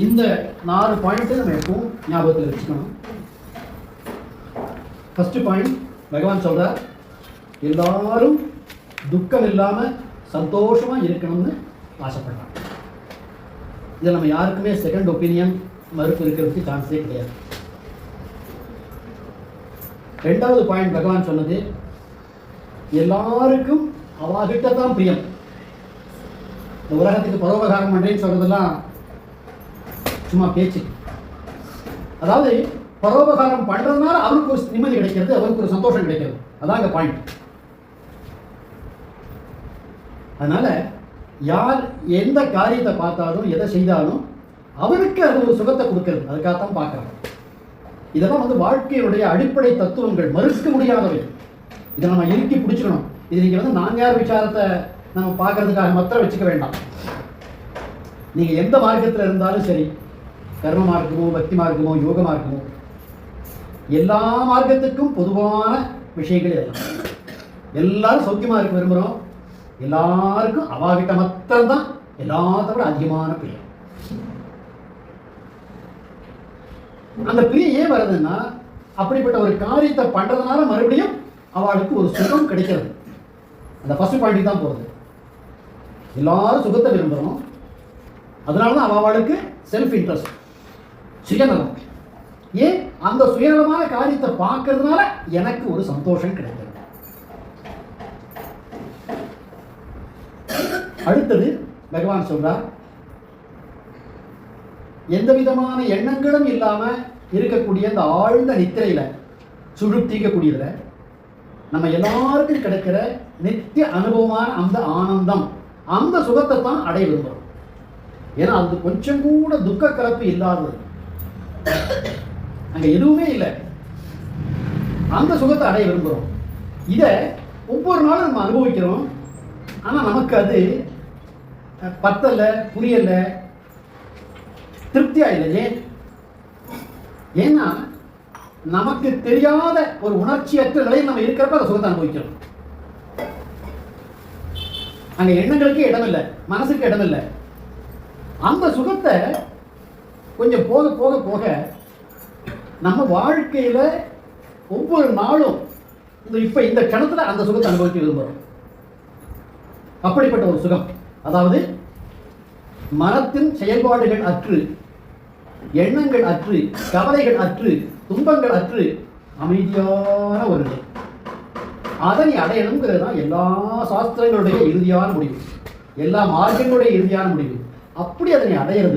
இந்த 4 பாயிண்ட் நம்ம எப்பவும் ஞாபகத்தில் வச்சுக்கணும். ஃபர்ஸ்ட் பாயிண்ட், பகவான் சொல்றார் எல்லாரும் துக்கம் இல்லாம சந்தோஷமா இருக்கணும்னு ஆசைப்படுறாங்க. இதில் நம்ம யாருக்குமே செகண்ட் ஒப்பீனியன் மறுப்பு இருக்கிறதுக்கு சான்ஸே கிடையாது. ரெண்டாவது பாயிண்ட் பகவான் சொன்னது எல்லாருக்கும் அவாகிட்ட தான் பிரியம். இந்த உலகத்துக்கு பரோபகாரம் பண்றேன்னு சொல்றதெல்லாம் சும்மா பேச்சு. அதாவது பரோபகாரம் பண்றதுனால அவருக்கு ஒரு நிம்மதி கிடைக்கிறது, அவருக்கு ஒரு சந்தோஷம் கிடைக்கிறது. அதாங்க பாயிண்ட். அதனால யார் எந்த காரியத்தை பார்த்தாலும் எதை செய்தாலும் அவருக்கு அது ஒரு சுகத்தை கொடுக்கிறது. அதுக்காகத்தான் பார்க்குறாங்க. இதெல்லாம் வாழ்க்கையுடைய அடிப்படை தத்துவங்கள், மறுக்க முடியாதவை. இதை நம்ம இறுக்கி பிடிச்சிக்கணும். இது நீங்கள் நான்கார் விசாரத்தை நம்ம பார்க்கறதுக்காக மாத்திரம் வச்சுக்க வேண்டாம். நீங்கள் எந்த மார்க்கத்தில் இருந்தாலும் சரி, கர்ம மார்க்கமோ பக்தி மார்க்கமோ யோக மார்க்கமோ, எல்லா மார்க்கத்துக்கும் பொதுவான விஷயங்கள் இதெல்லாம். எல்லாரும் சௌக்கியமாக இருக்க விரும்புகிறோம். எல்லாருக்கும் அவாகிட்ட மாத்திரம்தான் எல்லாத்த விட அதிகமான பிரியம். அந்த பிரியம் ஏன் வருதுன்னா, அப்படிப்பட்ட ஒரு காரியத்தை பண்றதுனால மறுபடியும் அவளுக்கு ஒரு சுகம் கிடைக்கிறது. அந்த ஃபர்ஸ்ட் பாயிண்ட் தான் போகுது. எல்லாரும் சுகத்தை விரும்புகிறோம். அதனால தான் அவளுக்கு செல்ஃப் இன்ட்ரெஸ்ட், சுயநலம். ஏன் அந்த சுயநலமான காரியத்தை பார்க்கறதுனால எனக்கு ஒரு சந்தோஷம் கிடைக்கிறது. அடுத்தது பகவான் சொல்றார், எந்த விதமான எண்ணங்களும் இல்லாம இருக்கக்கூடிய அந்த ஆழ்ந்த நித்திரையில சுழுத்தீக்கக்கூடியதுல நம்ம எல்லாருக்கும் கிடைக்கிற நித்திய அனுபவமான அந்த ஆனந்தம், அந்த சுகத்தை தான் அடைய விரும்புகிறோம். ஏன்னா அது கொஞ்சம் கூட துக்க கலப்பு இல்லாதது, அங்க எதுவுமே இல்லை. அந்த சுகத்தை அடைய விரும்புகிறோம். இதை ஒவ்வொரு நாளும் நம்ம அனுபவிக்கிறோம். ஆனா நமக்கு அது பத்தல, புரியல, திருப்தியா இல்லை. ஏன்னா நமக்கு தெரியாத ஒரு உணர்ச்சியற்ற நிலையில் நம்ம இருக்கிறப்ப அந்த சுகத்தை அனுபவிக்கிறோம். அங்க எண்ணங்களுக்கு இடம் இல்லை, மனசுக்கு இடம் இல்லை. அந்த சுகத்தை கொஞ்சம் போக போக போக நம்ம வாழ்க்கையில ஒவ்வொரு நாளும் இப்ப இந்த கணத்துல அந்த சுகத்தை அனுபவிக்க விரும்புகிறோம். அப்படிப்பட்ட ஒரு சுகம், அதாவது மனத்தின் செயல்பாடுகள் அற்று, எண்ணங்கள் அற்று, கவலைகள் அற்று, துன்பங்கள் அற்று அமைதியான ஒரு நிலை. அதனை அடையணுங்கிறது தான் எல்லா சாஸ்திரங்களுடைய இறுதியான முடிவு, எல்லா மார்க்கங்களுடைய இறுதியான முடிவு. அப்படி அதனை அடையிறது